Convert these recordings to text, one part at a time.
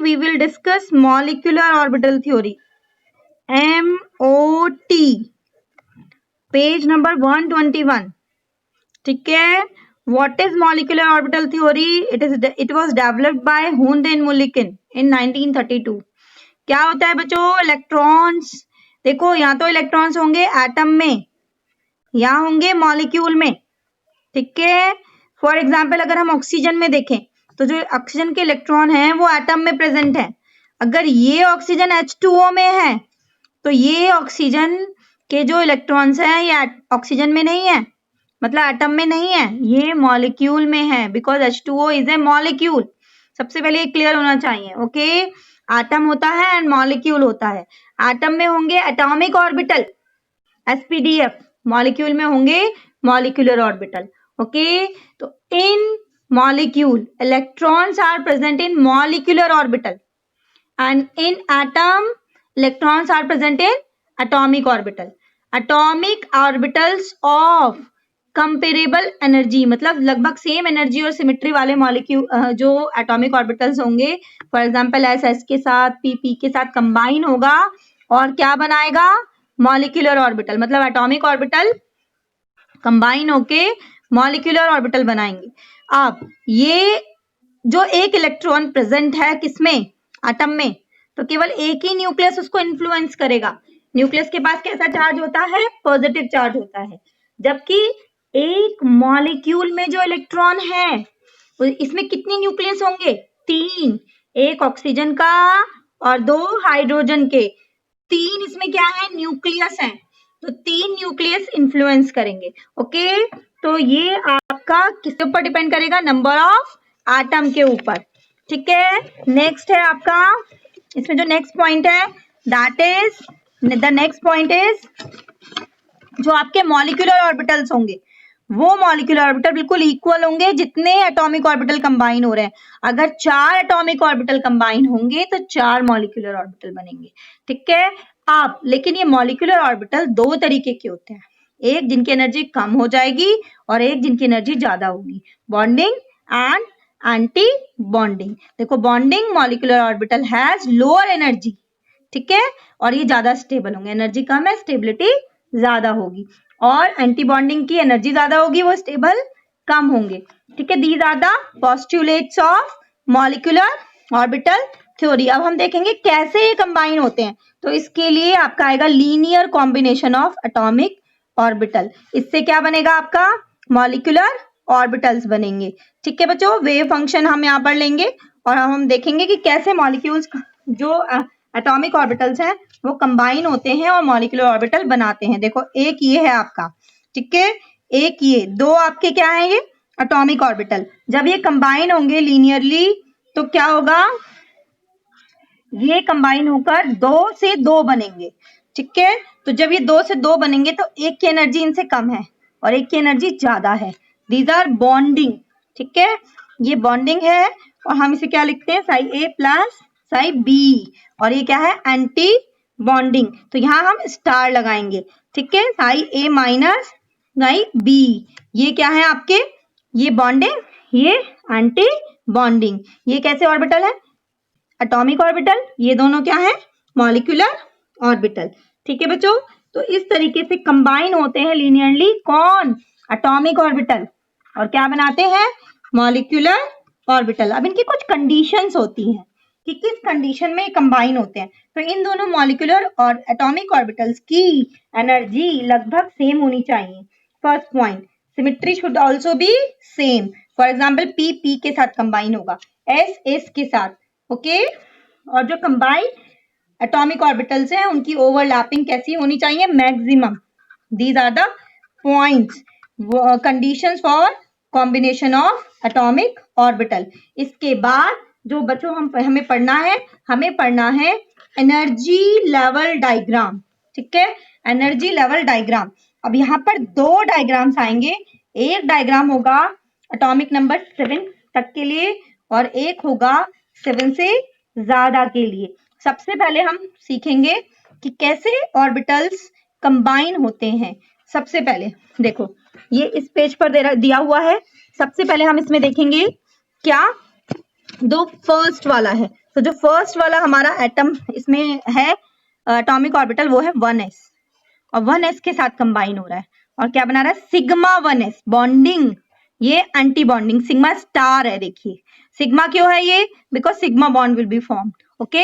we will discuss molecular orbital theory. MOT, page number 121. ठीक है. What is molecular orbital theory? It was developed by Hund and Mulliken in 1932. क्या होता है बच्चों? Electrons. देखो यहाँ तो इलेक्ट्रॉन्स होंगे एटम में, यहाँ होंगे मॉलिक्यूल में. ठीक है. फॉर एग्जाम्पल अगर हम ऑक्सीजन में देखें तो जो ऑक्सीजन के इलेक्ट्रॉन है वो एटम में प्रेजेंट है. अगर ये ऑक्सीजन H2O में है तो ये ऑक्सीजन के जो इलेक्ट्रॉन्स हैं ये ऑक्सीजन में नहीं है, मतलब एटम में नहीं है, ये मॉलिक्यूल में है. Because H2O is a molecule. सबसे पहले ये क्लियर होना चाहिए. ओके. एटम होता है एंड मॉलिक्यूल होता है. एटम में होंगे एटॉमिक ऑर्बिटल SPDF, मॉलिक्यूल में होंगे मॉलिक्यूलर ऑर्बिटल. ओके. तो in molecule electrons are present in molecular orbital and in atom electrons are present in atomic orbital. Atomic orbitals of comparable energy, मतलब लगभग same energy और symmetry वाले molecule जो atomic orbitals होंगे, for example SS के साथ PP के साथ कंबाइन होगा और क्या बनाएगा? Molecular orbital. मतलब एटॉमिक ऑर्बिटल कंबाइन होके मॉलिक्यूलर ऑर्बिटल बनाएंगे. अब ये जो एक इलेक्ट्रॉन प्रेजेंट है किसमें? एटम में, तो केवल एक ही न्यूक्लियस उसको इन्फ्लुएंस करेगा. न्यूक्लियस के पास कैसा चार्ज होता है? पॉजिटिव चार्ज होता है. जबकि एक मॉलिक्यूल में जो इलेक्ट्रॉन है इसमें कितने न्यूक्लियस होंगे? 3. एक ऑक्सीजन का और 2 हाइड्रोजन के. 3 इसमें क्या है? न्यूक्लियस है. तो 3 न्यूक्लियस इन्फ्लुएंस करेंगे. ओके. तो ये आपका किसके ऊपर डिपेंड करेगा? नंबर ऑफ एटम के ऊपर. ठीक है. नेक्स्ट है आपका, इसमें जो नेक्स्ट पॉइंट है that is the next point is जो आपके मॉलिक्यूलर ऑर्बिटल्स होंगे वो मॉलिक्यूलर ऑर्बिटल बिल्कुल इक्वल होंगे जितने एटॉमिक ऑर्बिटल कंबाइन हो रहे हैं. अगर 4 एटॉमिक ऑर्बिटल कंबाइन होंगे तो 4 मॉलिक्यूलर ऑर्बिटल बनेंगे. ठीक है. आप लेकिन ये मॉलिक्यूलर ऑर्बिटल 2 तरीके के होते हैं. एक जिनकी एनर्जी कम हो जाएगी और एक जिनकी एनर्जी ज्यादा होगी. Bonding and anti bonding. देखो bonding molecular orbital has lower energy. ठीक है. और ये ज्यादा स्टेबल होंगे. एनर्जी कम है, स्टेबिलिटी ज्यादा होगी. और एंटी बॉन्डिंग की एनर्जी ज्यादा होगी, वो स्टेबल कम होंगे. ठीक है. These are the postulates of molecular orbital theory. अब हम देखेंगे कैसे ये कंबाइन होते हैं. तो इसके लिए आपका आएगा linear combination of atomic orbital. इससे क्या बनेगा? आपका मॉलिक्यूलर ऑर्बिटल्स बनेंगे. ठीक है बच्चों. वेव फंक्शन हम यहाँ पर लेंगे और हम देखेंगे कि कैसे मॉलिक्यूल्स जो एटॉमिक ऑर्बिटल्स हैं वो कंबाइन होते हैं और मॉलिक्यूलर ऑर्बिटल बनाते हैं. देखो एक ये है आपका. ठीक है. एक ये 2 आपके क्या है? ये एटॉमिक ऑर्बिटल. जब ये कंबाइन होंगे लीनियरली तो क्या होगा? ये कंबाइन होकर 2 से 2 बनेंगे. ठीक है. तो जब ये 2 से 2 बनेंगे तो एक की एनर्जी इनसे कम है और एक की एनर्जी ज्यादा है. These are bonding. ठीक है. ये बॉन्डिंग है और हम इसे क्या लिखते हैं? Sai A plus psi B. और ये क्या है? Anti bonding. तो यहाँ हम स्टार लगाएंगे. ठीक है. Sai A minus psi B. ये क्या है आपके? ये बॉन्डिंग, ये एंटी बॉन्डिंग. ये कैसे ऑर्बिटल है? Atomic orbital. ये दोनों क्या है? Molecular orbital. ठीक है बच्चों. तो इस तरीके से कंबाइन होते हैं लीनियरली कौन? Atomic orbital. और क्या बनाते हैं? Molecular orbital. अब इनकी कुछ कंडीशंस होती हैं कि किस कंडीशन में कंबाइन होते हैं. तो इन दोनों मॉलिक्यूलर और एटॉमिक ऑर्बिटल्स की एनर्जी लगभग सेम होनी चाहिए. First point, symmetry should also be same. For example P के साथ कंबाइन होगा, S के साथ. ओके. और जो कंबाइन एटॉमिक ऑर्बिटल्स हैं उनकी ओवरलैपिंग कैसी होनी चाहिए? Maximum. These are the points, conditions for combination of atomic orbital. इसके बाद जो बच्चों हमें पढ़ना है एनर्जी लेवल डायग्राम. ठीक है. Energy level diagram. अब यहाँ पर 2 डायग्राम्स आएंगे. एक डायग्राम होगा एटॉमिक नंबर 7 तक के लिए और एक होगा 7 से ज्यादा के लिए. सबसे पहले हम सीखेंगे कि कैसे ऑर्बिटल्स कंबाइन होते हैं. सबसे पहले देखो ये इस पेज पर दिया हुआ है. सबसे पहले हम इसमें देखेंगे क्या? 2 फर्स्ट वाला है. तो जो फर्स्ट वाला हमारा एटम इसमें है एटॉमिक ऑर्बिटल वो है 1s, और 1s के साथ कंबाइन हो रहा है और क्या बना रहा है, सिग्मा 1s बॉन्डिंग। ये एंटी बॉन्डिंग सिग्मा स्टार है। देखिए सिग्मा क्यों है ये, because sigma bond will be formed. Okay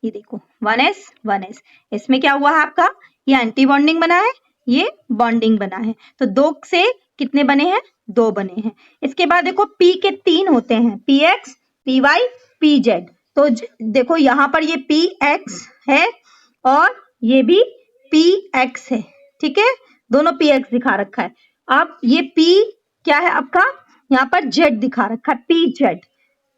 ये देखो 1s, इसमें क्या हुआ है आपका, ये एंटी बॉन्डिंग बना है, ये बॉन्डिंग बना है। तो 2 से कितने बने हैं, 2 बने हैं। इसके बाद देखो p के 3 होते हैं, px, py, pz। तो देखो यहाँ पर ये px है और ये भी px है, ठीक है, दोनों px दिखा रखा है। अब ये p क्या है आपका, यहाँ पर z दिखा रखा है, pz।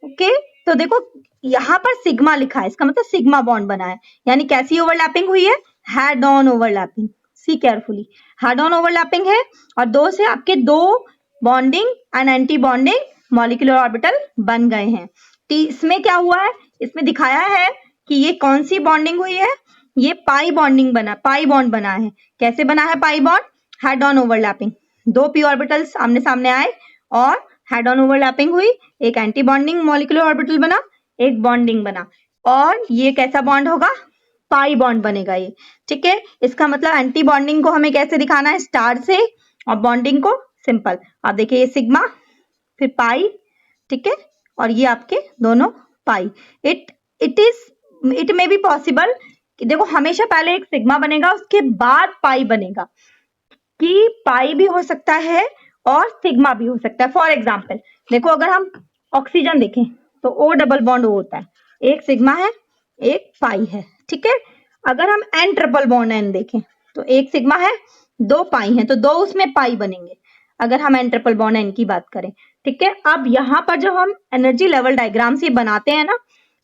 ओके तो देखो यहाँ पर सिग्मा लिखा है, इसका मतलब सिग्मा बॉन्ड बना है, यानी कैसी ओवरलैपिंग हुई है, head on overlapping. See carefully, head on overlapping है और 2 से आपके 2 bonding and anti bonding molecular orbital बन गए हैं। इसमें क्या हुआ है, इसमें दिखाया है कि ये कौन सी बॉन्डिंग हुई है, ये पाई बॉन्डिंग बना, पाई बॉन्ड बना है। कैसे बना है pi bond, head on overlapping, 2 p orbitals आमने सामने आए और हेड ऑन ओवरलैपिंग हुई, एक एंटी बॉन्डिंग मॉलिक्यूलर ऑर्बिटल बना, एक बॉन्डिंग बना, और ये कैसा बॉन्ड होगा, पाई बॉन्ड बनेगा ये, ठीक है। इसका मतलब एंटी बॉन्डिंग को हमें कैसे दिखाना है, स्टार से, और बॉन्डिंग को सिंपल। आप देखिए ये सिग्मा फिर पाई, ठीक है, और ये आपके दोनों पाई। इट मे बी पॉसिबल कि देखो हमेशा पहले एक सिग्मा बनेगा उसके बाद पाई बनेगा, कि पाई भी हो सकता है और सिग्मा भी हो सकता है। फॉर एग्जाम्पल देखो अगर हम ऑक्सीजन देखें तो O डबल बॉन्ड O होता है, एक सिग्मा है एक पाई है, ठीक है। अगर हम N ट्रिपल बॉन्ड N देखें तो एक सिग्मा है 2 पाई है, तो 2 उसमें पाई बनेंगे अगर हम N ट्रिपल बॉन्ड N की बात करें, ठीक है। अब यहाँ पर जब हम एनर्जी लेवल डायग्राम से बनाते हैं ना,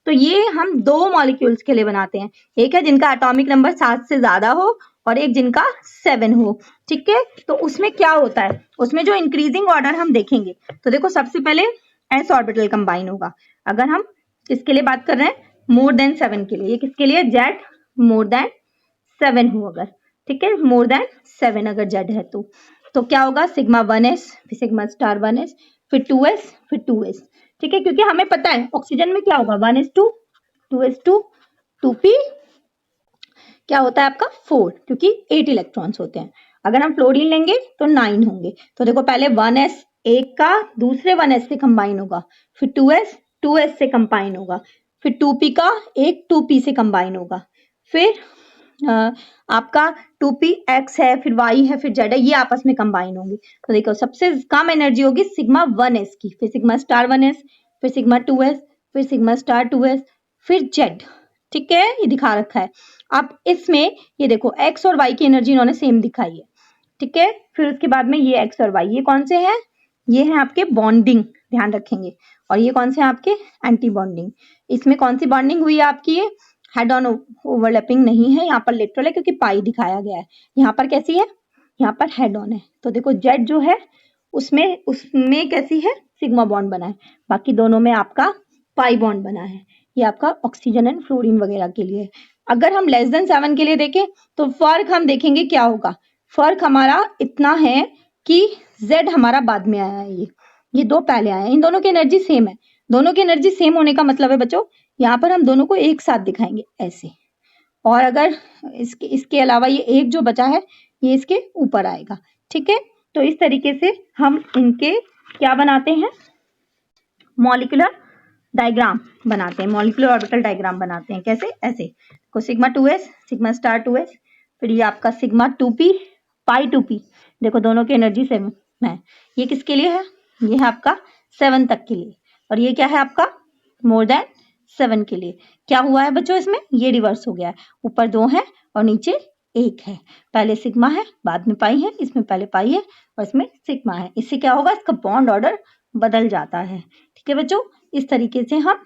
तो ये हम 2 मॉलिक्यूल्स के लिए बनाते हैं, एक है जिनका एटॉमिक नंबर 7 से ज्यादा हो और एक जिनका 7 हो, ठीक है। तो उसमें क्या होता है, उसमें जो इंक्रीजिंग ऑर्डर हम देखेंगे, तो देखो सबसे पहले s ऑर्बिटल कंबाइन होगा। अगर हम किसके लिए बात कर रहे हैं, मोर देन 7 के लिए, ये किसके लिए, z मोर देन 7 हो अगर, ठीक है, मोर देन 7 अगर z है तो क्या होगा, सिग्मा 1s फिर सिग्मा स्टार 1s फिर 2s फिर 2s, ठीक है। क्योंकि हमें पता है ऑक्सीजन में क्या होगा, 1s2 2s2 2p क्या होता है आपका 4, क्योंकि 8 इलेक्ट्रॉन्स होते हैं। अगर हम फ्लोरीन लेंगे तो 9 होंगे। तो देखो पहले 1s एक का दूसरे 1s से कंबाइन होगा, फिर 2s 2s से कंबाइन होगा, फिर 2p का एक 2p से कंबाइन होगा, फिर आपका 2px है, फिर y है, फिर z है, ये आपस में कंबाइन होंगे। तो देखो सबसे कम एनर्जी होगी सिग्मा 1s की, फिर सिग्मा स्टार 1s, फिर सिग्मा 2s, फिर सिग्मा स्टार 2s, फिर z, ठीक है, ये दिखा रखा है। अब इसमें ये देखो x और y की एनर्जी इन्होंने सेम दिखाई है, ठीक है। फिर उसके बाद में ये x और y ये कौन से हैं, ये हैं आपके बॉन्डिंग, ध्यान रखेंगे, और ये कौन से हैं आपके एंटी बॉन्डिंग। इसमें कौन सी बॉन्डिंग हुई है आपकी, ये हेड ऑन ओवरलैपिंग नहीं है, यहाँ पर लेटरल है क्योंकि पाई दिखाया गया है। यहाँ पर कैसी है, यहाँ पर हेड ऑन है। तो देखो जेड जो है उसमें कैसी है, सिग्मा बॉन्ड बना है, बाकी दोनों में आपका पाई बॉन्ड बना है। ये आपका ऑक्सीजन एंड फ्लोरीन वगैरह के लिए। अगर हम लेस देन 7 के लिए देखें तो फर्क हम देखेंगे क्या होगा, फर्क हमारा इतना है कि Z हमारा बाद में आया है, ये 2 पहले आए हैं, इन दोनों की एनर्जी सेम है। दोनों की एनर्जी सेम होने का मतलब है बच्चों, यहाँ पर हम दोनों को एक साथ दिखाएंगे ऐसे, और अगर इसके अलावा ये एक जो बचा है ये इसके ऊपर आएगा, ठीक है। तो इस तरीके से हम इनके क्या बनाते हैं, मॉलिक्यूलर डायग्राम बनाते हैं, मॉलिक्यूलर ऑर्बिटल डायग्राम बनाते हैं। कैसे, ऐसे को sigma 2s sigma star 2s, फिर ये आपका सिग्मा 2p पाई 2p, देखो दोनों की एनर्जी सेम है। ये किसके लिए है, ये है आपका 7 तक के लिए, और ये क्या है आपका मोर देन 7 के लिए। क्या हुआ है बच्चों, इसमें ये रिवर्स हो गया है, ऊपर 2 है और नीचे 1 है, पहले सिग्मा है बाद में पाई है, इसमें पहले पाई है और इसमें सिग्मा है। इससे क्या होगा, इसका बॉन्ड ऑर्डर बदल जाता है, ठीक है बच्चों। इस तरीके से हम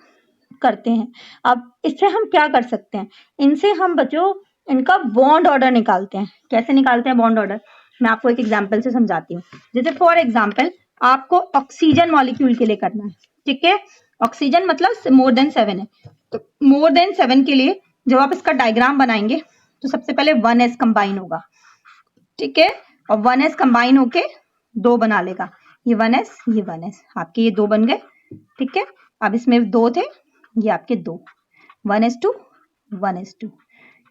करते हैं। अब इससे हम क्या कर सकते हैं, इनसे हम बच्चों इनका बॉन्ड ऑर्डर निकालते हैं। कैसे निकालते हैं बॉन्ड ऑर्डर, मैं आपको एक एग्जांपल से समझाती हूँ। जैसे फॉर एग्जांपल आपको ऑक्सीजन मॉलिक्यूल के लिए करना है, ठीक है। ऑक्सीजन मतलब मोर देन 7 है, तो मोर देन 7 के लिए जब आप इसका डायग्राम बनाएंगे तो सबसे पहले 1s कंबाइन होगा, ठीक है, और 1s कंबाइन होके 2 बना लेगा, ये 1s ये 1s, आपके ये 2 बन गए, ठीक है। अब इसमें 2 थे, ये आपके 2, 1s2 1s2।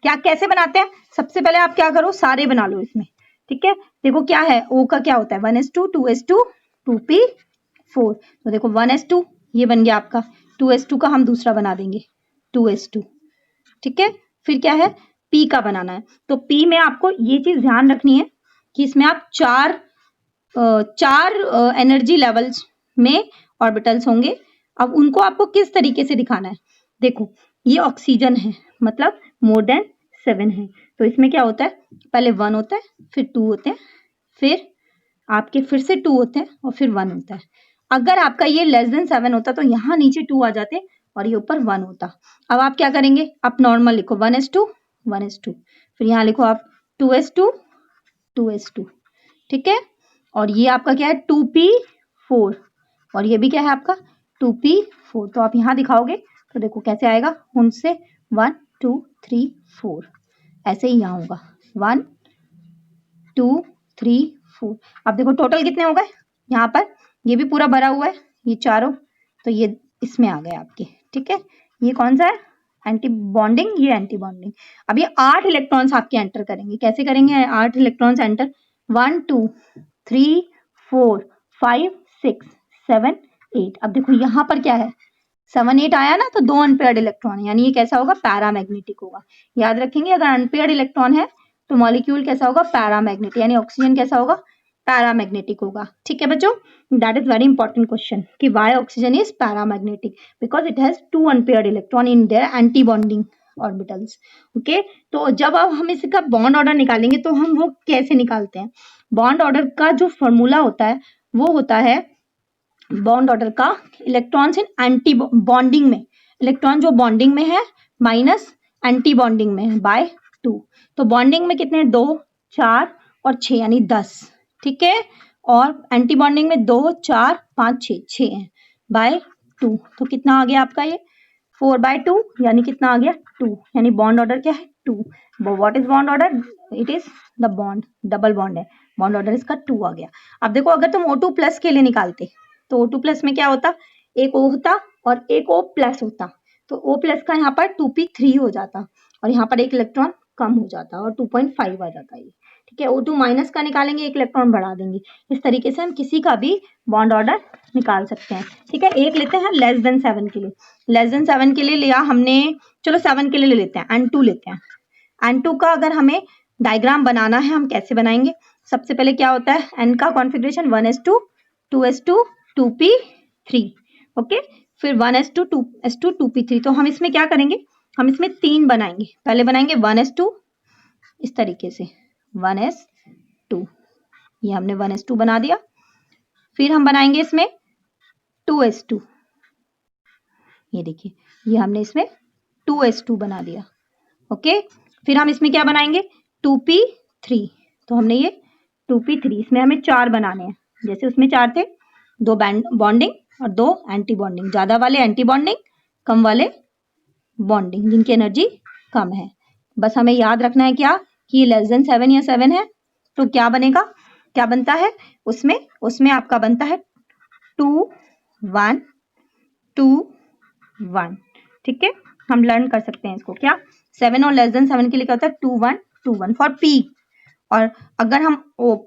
क्या कैसे बनाते हैं? सबसे पहले आप क्या करो, सारे बना लो इसमें, ठीक है। देखो क्या है, O का क्या होता है 1s2 2s2 2p4। तो देखो 1s2 ये बन गया आपका, 2s2 का हम दूसरा बना देंगे 2s2, ठीक है। फिर क्या है, P का बनाना है। तो P में आपको ये चीज ध्यान रखनी है कि इसमें आप चार एनर्जी लेवल्स में ऑर्बिटल्स होंगे। अब उनको आपको किस तरीके से दिखाना है, देखो ये ऑक्सीजन है, मतलब मोर देन 7 है, तो इसमें क्या होता है, पहले 1 होता है, फिर 2 होते हैं, फिर आपके फिर से 2 होते हैं और फिर 1 होता है। अगर आपका ये लेस देन 7 होता तो यहाँ नीचे 2 आ जाते और ये ऊपर 1 होता। अब आप क्या करेंगे, आप नॉर्मल लिखो 1s2 1s2, फिर यहाँ लिखो आप 2s2 2s2, ठीक है। और ये आपका क्या है 2p4, और ये भी क्या है आपका 2p4। तो आप यहाँ दिखाओगे तो देखो कैसे आएगा, उनसे 1 2 3 4, ऐसे ही यहाँ होगा 1 2 3 4। अब देखो टोटल कितने हो गए, यहाँ पर ये भी पूरा भरा हुआ है, ये चारों, तो ये इसमें आ गए आपके, ठीक है। ये कौन सा है, एंटी बॉन्डिंग, ये एंटी बॉन्डिंग। अब ये 8 इलेक्ट्रॉन्स आपके एंटर करेंगे, कैसे करेंगे 8 इलेक्ट्रॉन्स एंटर, 1 2 3 4 5 6 7 8। अब देखो यहाँ पर क्या है 7 8 आया ना, तो 2 अनपेयर्ड इलेक्ट्रॉन है, यानी ये कैसा होगा, पैरामैग्नेटिक होगा। याद रखेंगे अगर अनपेयर्ड इलेक्ट्रॉन है तो मॉलिक्यूल कैसा होगा, पैरामैग्नेटिक, यानी ऑक्सीजन कैसा होगा, पैरामैग्नेटिक होगा, ठीक है बच्चों। That is very important question कि why oxygen is paramagnetic, because it has 2 unpaired electron in their anti bonding orbitals, okay. तो जब अब हम इसका बॉन्ड ऑर्डर निकालेंगे तो हम वो कैसे निकालते हैं, बॉन्ड ऑर्डर का जो फॉर्मूला होता है वो होता है बॉन्ड ऑर्डर का, इलेक्ट्रॉन्स इन एंटी बॉन्डिंग में, इलेक्ट्रॉन जो बॉन्डिंग में है माइनस एंटी बॉन्डिंग में है बाय 2। तो बॉन्डिंग में कितने, 2 4 और 6 यानी 10, ठीक है। और एंटी बॉन्डिंग में 2 4 5 6 6 है बाय 2। तो कितना आ गया आपका ये 4/2, यानी कितना आ गया 2, यानी बॉन्ड ऑर्डर क्या है 2। What is bond order, it is the bond, double bond है, बॉन्ड ऑर्डर इसका 2 आ गया। अब देखो अगर तुम O2 प्लस के लिए निकालते तो O2 प्लस में क्या होता, एक O होता और एक O प्लस होता, तो O प्लस का यहाँ पर 2p3 हो जाता और यहाँ पर एक इलेक्ट्रॉन कम हो जाता और 2.5 आ जाता है, ठीक है। O2 माइनस का निकालेंगे, एक इलेक्ट्रॉन बढ़ा देंगे। इस तरीके से हम किसी का भी बॉन्ड ऑर्डर निकाल सकते हैं, ठीक है। एक लेते हैं लेस देन 7 के लिए, लेस देन 7 के लिए लिया हमने, चलो 7 के लिए ले लेते हैं, N2 लेते हैं। N2 का अगर हमें डायग्राम बनाना है हम कैसे बनाएंगे, सबसे पहले क्या होता है N का configuration 1s2 2s2 2p3, okay. फिर 1s2 2s2 2p3। तो हम इसमें क्या करेंगे, हम इसमें 3 बनाएंगे, पहले बनाएंगे 1s2 इस तरीके से 1s2, ये हमने 1s2 बना दिया। फिर हम बनाएंगे इसमें 2s2, ये देखिए ये हमने इसमें 2s2 बना दिया, ओके। फिर हम इसमें क्या बनाएंगे 2p3, तो हमने ये 2p3, इसमें हमें 4 बनाने हैं, जैसे उसमें 4 थे, 2 बॉन्डिंग और 2 एंटी बॉन्डिंग, ज्यादा वाले एंटी बॉन्डिंग, कम वाले बॉन्डिंग, जिनकी एनर्जी कम है। बस हमें याद रखना है क्या कि लेस देन 7 या 7 है, तो क्या बनेगा, क्या बनता है उसमें आपका बनता है 2 1 2 1, ठीक है। हम लर्न कर सकते हैं इसको, क्या 7 और लेस देन 7 के लिए क्या होता है 2 1 2 1 फॉर P। और अगर हम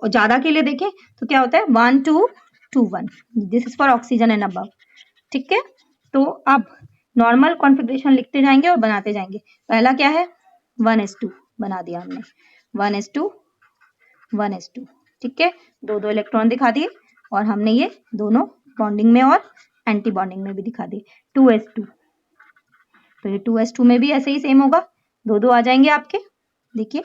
ज्यादा के लिए देखें तो क्या होता है 1 2 2 1, this is for oxygen and above, ठीक है। तो अब नॉर्मल कॉन्फ़िगरेशन लिखते जाएंगे और बनाते जाएंगे। पहला क्या है 1s2 बना दिया हमने, 1s2 1s2, ठीक है, 2 इलेक्ट्रॉन दिखा दिए और हमने ये दोनों बॉन्डिंग में और एंटी बॉन्डिंग में भी दिखा दिए। 2s2, तो ये 2s2 में भी ऐसे ही सेम होगा, 2 आ जाएंगे आपके, देखिए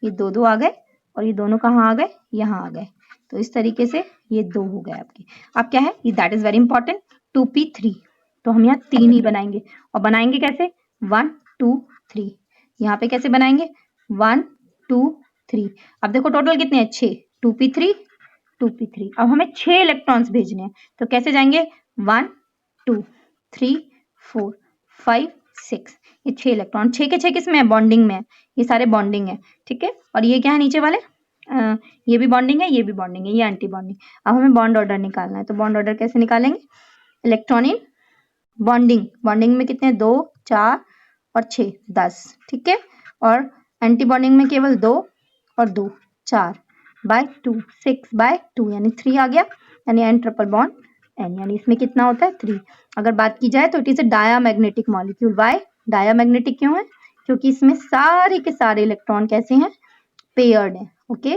ये 2 आ गए और ये दोनों कहाँ आ गए, यहाँ आ गए। तो इस तरीके से ये 2 हो गए आपके। अब क्या है, that is very important 2p3, तो हम यहाँ 3 ही बनाएंगे, और बनाएंगे कैसे 1 2 3, यहाँ पे कैसे बनाएंगे 1 2 3। अब देखो टोटल कितने हैं 6, 2p3 2p3। अब हमें 6 इलेक्ट्रॉन्स भेजने हैं, तो कैसे जाएंगे 1 2 3 4 5 6, ये 6 इलेक्ट्रॉन, 6 के 6 किसमें है, बॉन्डिंग में है, ये सारे बॉन्डिंग है, ठीक है। और ये क्या है नीचे वाले, ये भी बॉन्डिंग है, ये भी बॉन्डिंग है, ये एंटी बॉन्डिंग। अब हमें बॉन्ड ऑर्डर निकालना है, तो बॉन्ड ऑर्डर कैसे निकालेंगे, इलेक्ट्रॉन इन बॉन्डिंग, बॉन्डिंग में कितने 2 4 और 6 10, ठीक है। और एंटी बॉन्डिंग में केवल 2 और 2 4 बाय 2 6 बाय 2 यानी 3 आ गया, यानी एन ट्रिपल बॉन्ड एन, यानी इसमें कितना होता है 3। अगर बात की जाए तो it is a diamagnetic molecule. Why diamagnetic क्यों है? क्योंकि इसमें सारे के सारे इलेक्ट्रॉन कैसे हैं? पेयर्ड है। ओके,